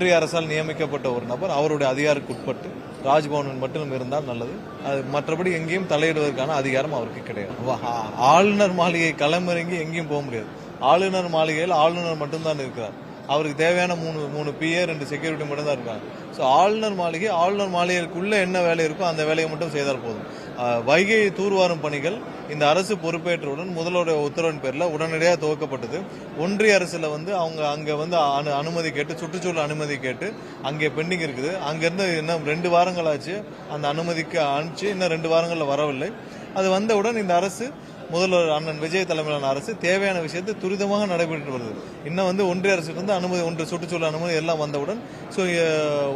ஒன்றிய அரசால் நியமிக்கப்பட்ட ஒரு நபர் அவருடைய அதிகாரத்துக்கு உட்பட்டு ராஜ்பவனில் மட்டும் இருந்தால் நல்லது. அது மற்றபடி எங்கேயும் தலையிடுவதற்கான அதிகாரம் அவருக்கு கிடையாது. ஆளுநர் மாளிகை களமிறங்கி எங்கேயும் போக முடியாது. ஆளுநர் மாளிகையில் ஆளுநர் மட்டும்தான் இருக்கிறார். அவருக்கு தேவையான மூணு பிஏ 2 செக்யூரிட்டி மட்டும் தான் இருக்காங்க. ஸோ ஆளுநர் மாளிகைக்குள்ள என்ன வேலை இருக்கோ அந்த வேலையை மட்டும் செய்தால் போதும். வைகையை தூர்வாரும் பணிகள் இந்த அரசு பொறுப்பேற்றவுடன் முதல்வருடைய உத்தரவின் பேரில் உடனடியாக துவக்கப்பட்டது. ஒன்றிய அரசுல அவங்க அங்க அனுமதி கேட்டு சுற்றுச்சூழல் அனுமதி கேட்டு அங்கே பெண்டிங் இருக்குது. அங்கிருந்து இன்னும் 2 வாரங்கள் ஆச்சு. அந்த அனுமதிக்கு அனுப்பிச்சு இன்னும் 2 வாரங்கள்ல வரவில்லை. அது வந்தவுடன் இந்த அரசு முதல்வர் அண்ணன் விஜய் தலைமையிலான அரசு தேவையான விஷயத்தை துரிதமாக நடைபெற்று வருது. இன்னும் ஒன்றிய அரசுக்கு அனுமதி ஒன்று சுற்றுச்சூழல் அனுமதி எல்லாம் வந்தவுடன்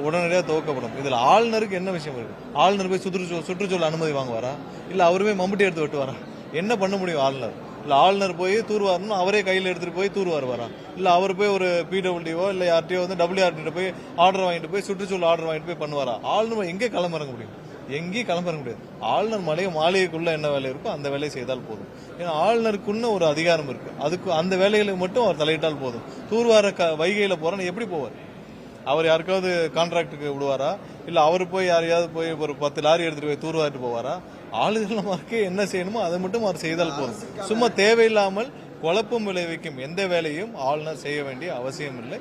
உடனடியாக துவக்கப்படும். இதுல ஆளுநருக்கு என்ன விஷயம் இருக்கு? ஆளுநர் போய் சுற்றுச்சூழல் அனுமதி வாங்குவாரா? இல்ல அவருமே மம்பட்டி எடுத்து வெட்டுவாரா? என்ன பண்ண முடியும் ஆளுநர்? இல்ல ஆளுநர் போய் தூர்வாரணும் அவரே கையில் எடுத்துட்டு போய் தூர்வாருவாரா? இல்ல அவர் போய் ஒரு பிடபிள்யூஓ இல்ல யார்ட்டையோ WRT போய் ஆர்டர் வாங்கிட்டு போய் சுற்றுச்சூழல் ஆர்டர் வாங்கிட்டு போய் பண்ணுவாரா? ஆளுநர் எங்கே களமிறங்க முடியும்? எங்கேயும் கிளம்ப முடியாது. ஆளுநர் மாளிகைக்குள்ள என்ன வேலை இருக்கோ அந்த வேலையை செய்தால் போதும். ஏன்னா ஆளுநருக்குன்னு ஒரு அதிகாரம் இருக்கு. அதுக்கு அந்த வேலைகளை மட்டும் அவர் தலையிட்டால் போதும். தூர்வார வைகையில போறன்னு எப்படி போவார்? அவர் யாருக்காவது கான்ட்ராக்டுக்கு விடுவாரா? இல்ல அவர் போய் யாரையாவது போய் ஒரு 10 லாரி எடுத்துட்டு போய் தூர்வாரிட்டு போவாரா? ஆளுநருக்கு என்ன செய்யணுமோ அதை மட்டும் அவர் செய்தால் போதும். சும்மா தேவையில்லாமல் குழப்பம் விளைவிக்கும் எந்த வேலையும் ஆளுநர் செய்ய வேண்டிய அவசியம் இல்லை.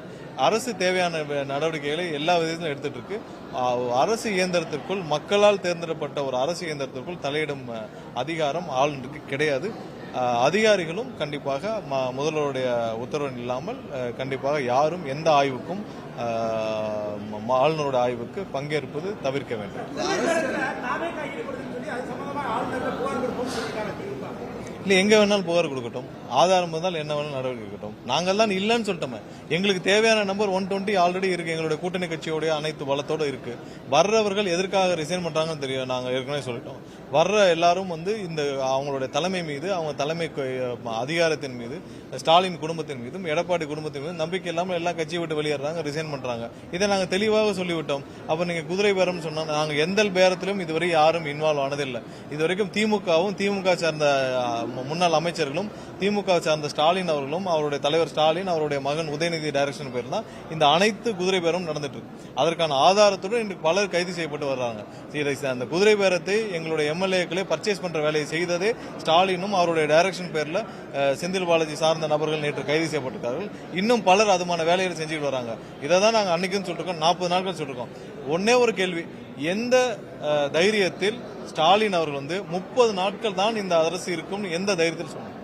அரசு தேவையான நடவடிக்கைகளை எல்லா விதத்திலும் எடுத்துட்டு இருக்கு. அரசு இயந்திரத்திற்குள் மக்களால் தேர்ந்தெடுக்கப்பட்ட ஒரு அரசு இயந்திரத்திற்குள் தலையிடும் அதிகாரம் ஆளுநருக்கு கிடையாது. அதிகாரிகளும் கண்டிப்பாக முதல்வருடைய உத்தரவு இல்லாமல் கண்டிப்பாக யாரும் எந்த ஆய்வுக்கும் ஆளுநருடைய ஆய்வுக்கு பங்கேற்பது தவிர்க்க வேண்டும். இல்ல எங்க வேணாலும் புகார் கொடுக்கட்டும், ஆதாரம் இருந்தால் என்ன வேணாலும் நடவடிக்கை எடுக்கட்டும். நாங்கள் தான் இல்லைன்னு சொல்லிட்டோமே. எங்களுக்கு தேவையான நம்பர் 120 ஆல்ரெடி இருக்கு. எங்களுடைய கூட்டணி கட்சியோடைய அனைத்து பலத்தோட இருக்கு. வர்றவர்கள் எதற்காக ரிசைன் பண்றாங்கன்னு தெரியும். நாங்க ஏற்கனவே சொல்லிட்டோம். வர்ற எல்லாரும் இந்த அவங்களுடைய தலைமை மீது, அவங்க தலைமை அதிகாரத்தின் மீது, ஸ்டாலின் குடும்பத்தின் மீதும் எடப்பாடி குடும்பத்தின் மீதும் நம்பிக்கை இல்லாமல் எல்லா கட்சியை விட்டு வெளியேறாங்க, ரிசைன் பண்றாங்க. இதை நாங்க தெளிவாக சொல்லிவிட்டோம். அப்ப நீங்க குதிரை பேரம் சொன்னா நாங்க எந்த பேரத்திலும் இதுவரை யாரும் இன்வால்வ் ஆனதில்லை. இதுவரைக்கும் திமுகவும் திமுக சார்ந்த முன்னாள் அமைச்சர்களும் திமுக சார்ந்த ஸ்டாலின் அவர்களும் அவருடைய தலைவர் ஸ்டாலின் அவருடைய மகன் உதயநிதி டைரக்ஷன் பேர் தான் இந்த அனைத்து குதிரை பேரம் நடந்துட்டு இருக்கு. அதற்கான ஆதாரத்துடன் இன்று பலர் கைது செய்யப்பட்டு வர்றாங்க. அந்த குதிரை பேரத்தை எங்களுடைய எம்எல்ஏக்களே பர்ச்சேஸ் பண்ற வேலையை செய்ததே ஸ்டாலினும் அவருடைய டைரக்ஷன் பேர்ல செந்தில் பாலாஜி சார்ந்த நபர்கள் நேற்று கைது செய்யப்பட்டிருக்கார்கள். இன்னும் பலர் அதுமான வேலைகளை செஞ்சுட்டு வராங்க. இதை தான் நாங்கள் அன்னைக்குன்னு சொல்லிருக்கோம், 40 நாட்கள் சொல்லிருக்கோம். ஒன்னே ஒரு கேள்வி, எந்த தைரியத்தில் ஸ்டாலின் அவர்கள் 30 நாட்கள் தான் இந்த அரசு இருக்கும் எந்த தைரியத்தில் சொன்னார்?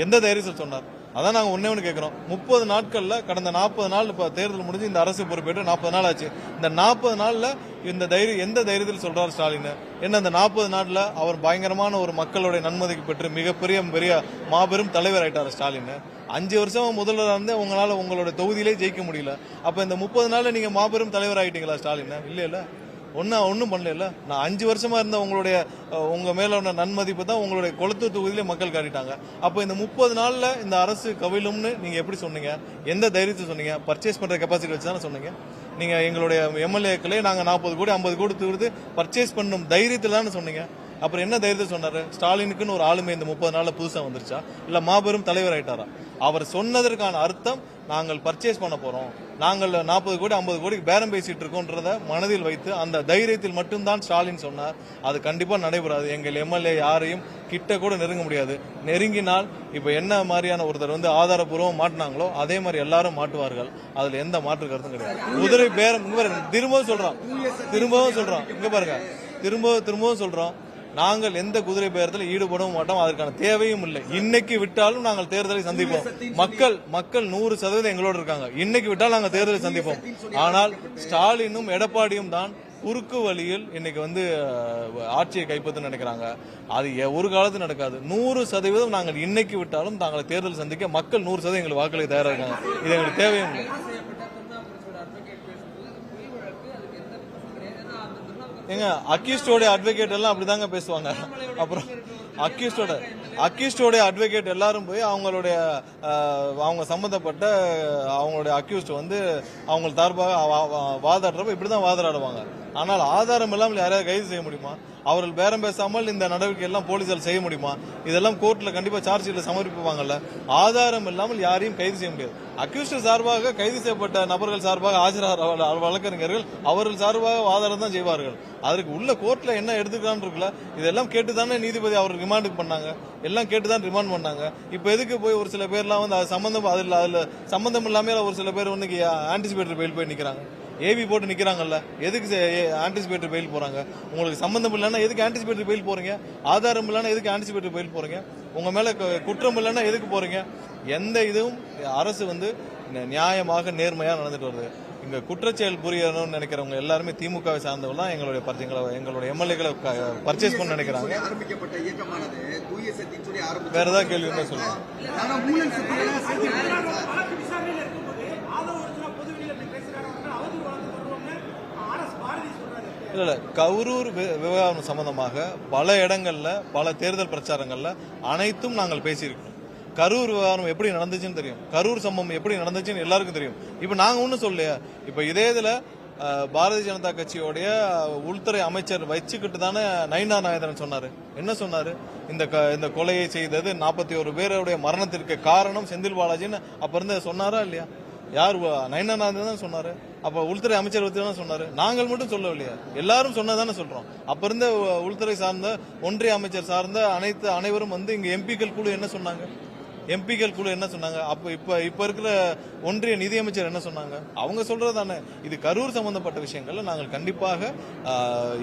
எந்த தைரியத்தில் சொன்னார்? அதான் நாங்க ஒண்ணே ஒன்று கேட்கிறோம். 30 நாட்கள்ல கடந்த 40 நாள் இப்ப தேர்தல் முடிஞ்சு இந்த அரசு பொறுப்பேற்று 40 நாள் ஆச்சு. இந்த 40 நாள்ல இந்த எந்த தைரியத்தில் சொல்றாரு ஸ்டாலின்? என்ன இந்த 40 நாள்ல அவர் பயங்கரமான ஒரு மக்களுடைய நன்மதிக்கு பெற்று மிகப்பெரிய மாபெரும் தலைவர் ஆயிட்டாரு ஸ்டாலின். 5 வருஷம் முதல்வராக இருந்து உங்களால உங்களுடைய தொகுதியிலே ஜெயிக்க முடியல. அப்ப இந்த 30 நாள்ல நீங்க மாபெரும் தலைவர் ஆயிட்டீங்களா ஸ்டாலின்? இல்ல ஒன்னும் பண்ணல. நான் 5 வருஷமா இருந்த உங்க மேல நன்மதிப்பு தான் உங்களுடைய கொளத்தூர் தொகுதியிலே மக்கள் காட்டிட்டாங்க. அப்ப இந்த 30 நாள்ல இந்த அரசு கவிழும்னு நீங்க எப்படி சொன்னீங்க? எந்த தைரியத்தை சொன்னீங்க? பர்ச்சேஸ் பண்ற கெப்பாசிட்டி வச்சு தானே சொன்னீங்க. நீங்க எங்களுடைய எம்எல்ஏக்களே நாங்க 40 கோடி 50 கோடி கொடுத்து பர்ச்சேஸ் பண்ணும் தைரியத்தில் தானே சொன்னீங்க. அப்புறம் என்ன தைரியத்தை சொன்னாரு? ஸ்டாலினுக்குன்னு ஒரு ஆளுமை இந்த 30 நாள்ல புதுசா வந்துருச்சா? இல்ல மாபெரும் தலைவர் ஆயிட்டாரா? அவர் சொன்னதற்கான அர்த்தம் நாங்கள் பர்ச்சேஸ் பண்ண போறோம், நாங்கள் 40 கோடி 50 கோடிக்கு பேரம் பேசிட்டு இருக்கோன்றத மனதில் வைத்து அந்த தைரியத்தில் மட்டும்தான் ஸ்டாலின் சொன்னார். அது கண்டிப்பா நடைபெறாது. எங்கள் எம்எல்ஏ யாரையும் கிட்ட கூட நெருங்க முடியாது. நெருங்கினால் இப்ப என்ன மாதிரியான ஒருத்தர் ஆதாரப்பூர்வம் மாட்டினாங்களோ அதே மாதிரி எல்லாரும் மாட்டுவார்கள். அதுல எந்த மாற்று கருத்தும் கிடையாது. குதிரை பேரம் திரும்பவும் சொல்றோம் இங்க பாருங்க, திரும்பவும் சொல்றோம். நாங்கள் எந்த குதிரை பேரத்தில் ஈடுபடவும் மாட்டோம். அதற்கான தேவையும் இல்லை. இன்னைக்கு விட்டாலும் நாங்கள் தேர்தலை சந்திப்போம். மக்கள் 100% எங்களோடு இருக்காங்க. இன்னைக்கு விட்டால் நாங்கள் தேர்தலை சந்திப்போம். ஆனால் ஸ்டாலினும் எடப்பாடியும் தான் குறுக்கு வழியில் இன்னைக்கு ஆட்சியை கைப்பற்ற நினைக்கிறாங்க. அது ஒரு காலத்தில் நடக்காது. 100% நாங்கள் இன்னைக்கு விட்டாலும் தாங்களை தேர்தல் சந்திக்க மக்கள் 100% எங்களுக்கு வாக்களிக்க தயாராக இருக்காங்க. இது எங்களுக்கு தேவையும் இல்லை. ஏங்க அக்யூஸ்டோட அட்வொகேட் எல்லாம் அப்படிதாங்க பேசுவாங்க. அப்புறம் அக்யூஸ்டோட அட்வொகேட் எல்லாரும் போய் அவங்க சம்பந்தப்பட்ட அவங்களுடைய அக்யூஸ்ட் அவங்க சார்பாக வாதாடுறப்ப இப்படிதான் வாதாடுவாங்க. ஆனால் ஆதாரம் இல்லாமல் யாரையாவது கைது செய்ய முடியுமா? அவர்கள் பேரம் பேசாமல் இந்த நடவடிக்கை எல்லாம் போலீசார் செய்ய முடியுமா? இதெல்லாம் கோர்ட்ல கண்டிப்பா சார்ஜ் ஷீட்ல சமர்ப்பிப்பாங்கல்ல. ஆதாரம் இல்லாமல் யாரையும் கைது செய்ய முடியாது. அக்யூஸ்ட் சார்பாக கைது செய்யப்பட்ட நபர்கள் சார்பாக ஆஜராகிற வழக்கறிஞர்கள் அவர்கள் சார்பாக வாதாடம் தான் செய்வார்கள். அதற்கு உள்ள கோர்ட்ல என்ன எடுத்துக்கலான்னு இருக்குல்ல, இதெல்லாம் கேட்டுதானே நீதிபதி அவர் ரிமாண்டுக்கு பண்ணாங்க, எல்லாம் கேட்டுதான் ரிமாண்ட் பண்ணாங்க. இப்ப எதுக்கு போய் ஒரு சில பேர்லாம் வந்து அதுல சம்பந்தம் இல்லாம ஒரு சில பேர் வந்து ஆன்டிசிபேட்டரி பெயில் போய் நிக்கிறாங்க, ஏவி போட்டு நிக்கிறாங்கல்ல. எதுக்கு ஆன்டிசிபேட்டரி பெயில் போறாங்க? உங்களுக்கு சம்பந்தம் இல்லைன்னா எதுக்கு ஆன்டிசிபேட்டரி பெயில் போறீங்க? ஆதாரம் இல்லைன்னா எதுக்கு ஆன்டிசிபேட்டரி பெயில் போறீங்க? உங்க மேல குற்றம் இல்லைன்னா எதுக்கு போறீங்க? எந்த இதுவும் அரசு வந்து நியாயமாக நேர்மையா நடந்துட்டு வருது. இங்க குற்றச்செயல் புரியணும்னு நினைக்கிறவங்க எல்லாருமே திமுகவை சார்ந்தவங்க தான் எங்களுடைய எம்எல்ஏக்களை பர்ச்சேஸ் பண்ண நினைக்கிறாங்க. ஆரம்பிக்கப்பட்ட இயக்கமானது தூய சக்தின்னு சொல்லி வேற ஏதாவது கேள்வி என்ன சொல்லுங்க. இல்ல கரூர் விவகாரம் சம்பந்தமாக பல இடங்கள்ல பல தேர்தல் பிரச்சாரங்கள்ல அனைத்தும் நாங்கள் பேசியிருக்கோம். கரூர் விவகாரம் எப்படி நடந்துச்சுன்னு தெரியும், கரூர் சம்பவம் எப்படி நடந்துச்சுன்னு எல்லாருக்கும் தெரியும். இப்ப நாங்க ஒன்னும் சொல்லலையா? இப்ப இதே இதுல பாரதிய ஜனதா கட்சியோடைய உள்துறை அமைச்சர் வச்சுக்கிட்டு தானே நயினா நாகேந்திரன் சொன்னாரு. என்ன சொன்னாரு? இந்த கொலையை செய்தது 41 பேருடைய மரணத்திற்கு காரணம் செந்தில் பாலாஜின்னு அப்ப இருந்து சொன்னாரா இல்லையா? யார்? நயினா நாகேந்திரன் தான் சொன்னாரு. அப்ப உள்துறை அமைச்சர் பத்தி தான் சொன்னாரு. நாங்கள் மட்டும் சொல்லவில்லையா? எல்லாரும் சொன்னதானே சொல்றோம். அப்ப இருந்த உள்துறை சார்ந்த ஒன்றிய அமைச்சர் சார்ந்த அனைவரும் வந்து இங்க எம்பிக்கள் குழு என்ன சொன்னாங்க? எம்பிக்கள் குழு என்ன சொன்னாங்க? அப்ப இப்ப இருக்கிற ஒன்றிய நிதியமைச்சர் என்ன சொன்னாங்க? அவங்க சொல்றது தானே. இது கரூர் சம்பந்தப்பட்ட விஷயங்கள்ல நாங்கள் கண்டிப்பாக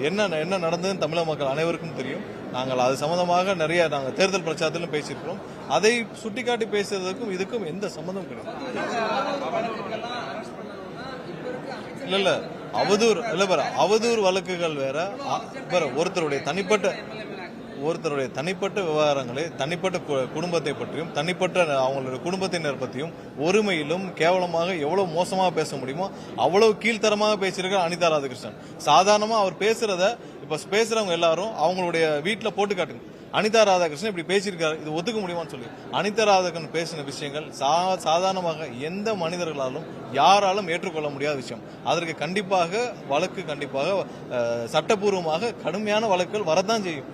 என்ன நடந்ததுன்னு தமிழக மக்கள் அனைவருக்கும் தெரியும். நாங்கள் அது சம்பந்தமாக நிறைய நாங்கள் தேர்தல் பிரச்சாரத்திலும் பேசியிருக்கிறோம். அதை சுட்டிக்காட்டி பேசுறதுக்கும் இதுக்கும் எந்த சம்பந்தம் கிடையாது. இல்ல அவதூறு வழக்குகள் வேற. ஒருத்தருடைய தனிப்பட்ட விவகாரங்களை, தனிப்பட்ட குடும்பத்தை பற்றியும் தனிப்பட்ட அவங்களுடைய குடும்பத்தினர் பற்றியும் ஒருமையிலும் கேவலமாக எவ்வளவு மோசமாக பேச முடியுமோ அவ்வளவு கீழ்த்தரமாக பேசியிருக்கார் அனிதா ராதாகிருஷ்ணன். சாதாரணமா அவர் பேசுறத இப்ப பேசுறவங்க எல்லாரும் அவங்களுடைய வீட்டுல போட்டு காட்டுங்க. அனிதா ராதாகிருஷ்ணன் இப்படி பேசியிருக்காரு, இது ஒத்துக்க முடியுமான்னு சொல்லி. அனிதா ராதாகிருஷ்ணன் பேசின விஷயங்கள் சாதாரணமாக எந்த மனிதர்களாலும் யாராலும் ஏற்றுக்கொள்ள முடியாத விஷயம். அதற்கு கண்டிப்பாக சட்டப்பூர்வமாக கடுமையான வழக்குகள் வரத்தான் செய்யும்.